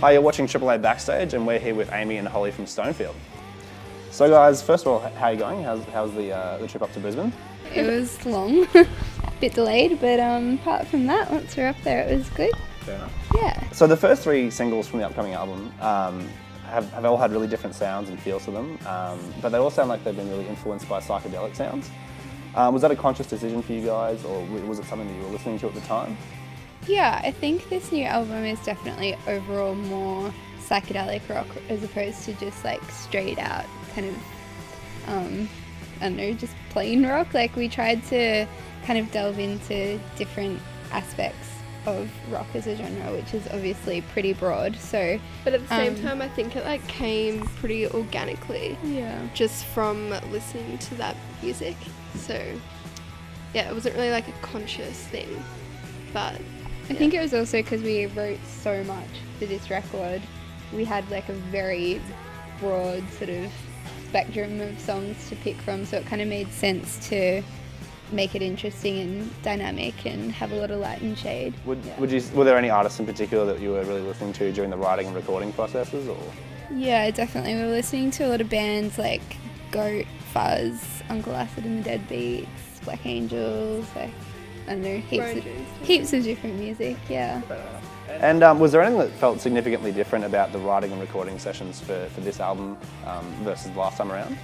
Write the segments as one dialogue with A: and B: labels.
A: Hi, you're watching Triple A Backstage, and we're here with Amy and Holly from Stonefield. So guys, first of all, how are you going? How's the trip up to Brisbane?
B: It was long, bit delayed, but apart from that, once we're up there, it was good.
A: Fair enough.
B: Yeah.
A: So the first three singles from the upcoming album have all had really different sounds and feels to them, but they all sound like they've been really influenced by psychedelic sounds. Was that a conscious decision for you guys, or was it something that you were listening to at the time?
B: Yeah, I think this new album is definitely overall more psychedelic rock as opposed to just like straight out kind of, I don't know, just plain rock. Like we tried to kind of delve into different aspects of rock as a genre, which is obviously pretty broad. So,
C: but at the same time, I think it like came pretty organically.
B: Yeah.
C: Just from listening to that music. So, yeah, it wasn't really like a conscious thing, but.
B: I think it was also because we wrote so much for this record. We had like a very broad sort of spectrum of songs to pick from, so it kind of made sense to make it interesting and dynamic and have a lot of light and shade.
A: Were there any artists in particular that you were really listening to during the writing and recording processes? Or?
B: Yeah, definitely. We were listening to a lot of bands like Goat, Fuzz, Uncle Acid and the Deadbeats, Black Angels, like, I don't know, heaps of different music, yeah.
A: And was there anything that felt significantly different about the writing and recording sessions for this album versus the last time around?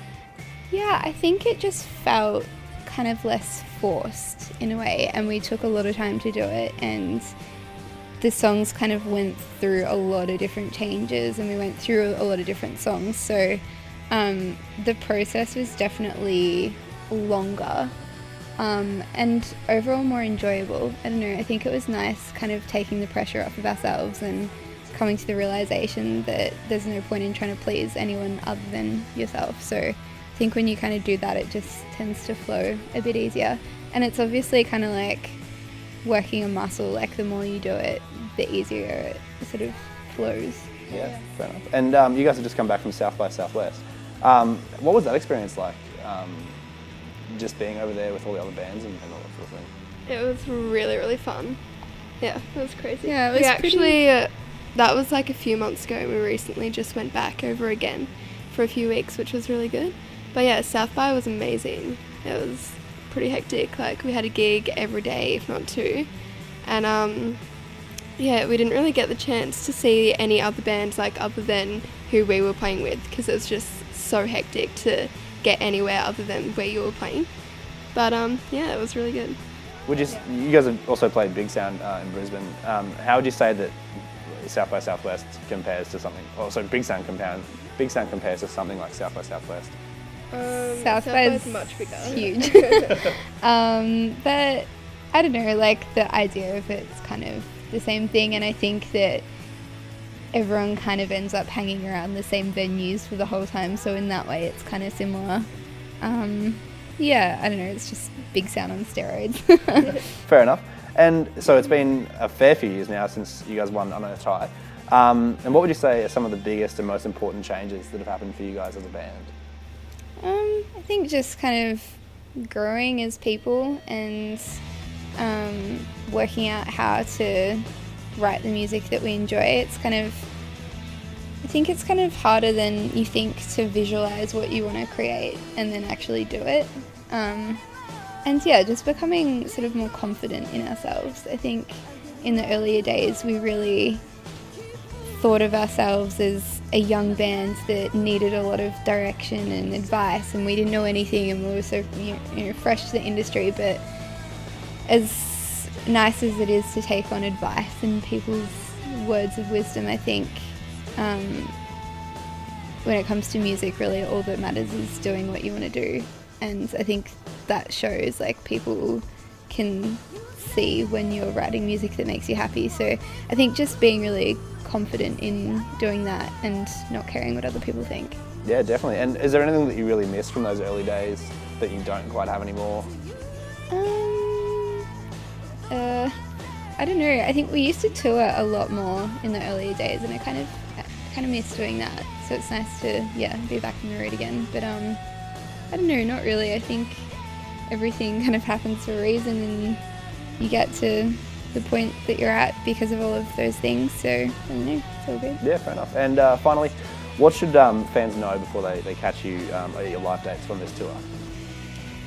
B: Yeah, I think it just felt kind of less forced in a way, and we took a lot of time to do it, and the songs kind of went through a lot of different changes, and we went through a lot of different songs, so the process was definitely longer. And overall more enjoyable. I don't know, I think it was nice kind of taking the pressure off of ourselves and coming to the realisation that there's no point in trying to please anyone other than yourself. So I think when you kind of do that, it just tends to flow a bit easier. And it's obviously kind of like working a muscle, like the more you do it, the easier it sort of flows.
A: Yeah, fair enough. And you guys have just come back from South by Southwest. What was that experience like? Just being over there with all the other bands and all that sort of thing?
C: It was really, really fun. Yeah, it was crazy.
B: Yeah, it was
C: that was like a few months ago. We recently just went back over again for a few weeks, which was really good. But yeah, South by was amazing. It was pretty hectic. Like we had a gig every day, if not two. And yeah, we didn't really get the chance to see any other bands like other than who we were playing with, because it was just so hectic to get anywhere other than where you were playing. But yeah, it was really good.
A: You guys have also played Big Sound in Brisbane. How would you say that South by Southwest compares to something, Big Sound compares to something like South by Southwest?
B: South by is
C: much bigger.
B: Huge. But I don't know, like the idea of it's kind of the same thing, and I think that everyone kind of ends up hanging around the same venues for the whole time, so in that way it's kind of similar. Yeah, I don't know, it's just Big Sound on steroids.
A: Fair enough. And so it's been a fair few years now since you guys won Unearthed High. And what would you say are some of the biggest and most important changes that have happened for you guys as a band?
B: I think just kind of growing as people and working out how to write the music that we enjoy. I think it's kind of harder than you think to visualize what you want to create and then actually do it. And yeah, just becoming sort of more confident in ourselves. I think in the earlier days we really thought of ourselves as a young band that needed a lot of direction and advice, and we didn't know anything, and we were so fresh to the industry. But as nice as it is to take on advice and people's words of wisdom, I think when it comes to music, really all that matters is doing what you want to do. And I think that shows, like, people can see when you're writing music that makes you happy. So I think just being really confident in doing that and not caring what other people think.
A: Yeah, definitely. And is there anything that you really miss from those early days that you don't quite have anymore?
B: I don't know. I think we used to tour a lot more in the earlier days, and I kind of miss doing that. So it's nice to be back on the road again. But I don't know, not really. I think everything kind of happens for a reason, and you get to the point that you're at because of all of those things. So I don't know, it's all good.
A: Yeah, fair enough. And finally, what should fans know before they catch you at your live dates on this tour?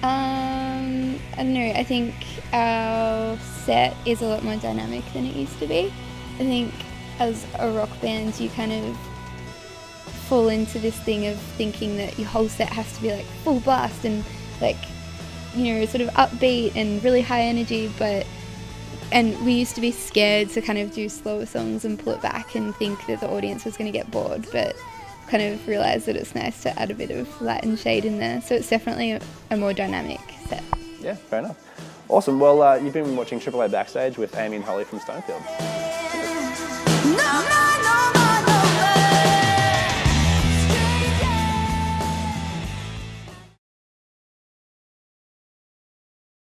B: I don't know, I think our set is a lot more dynamic than it used to be. I think as a rock band you kind of fall into this thing of thinking that your whole set has to be like full blast and like, you know, sort of upbeat and really high energy, and we used to be scared to kind of do slower songs and pull it back and think that the audience was going to get bored, but kind of realised that it's nice to add a bit of light and shade in there. So it's definitely a more dynamic set.
A: Yeah, fair enough. Awesome. Well, you've been watching AAA Backstage with Amy and Holly from Stonefield.
D: No, no, no, no.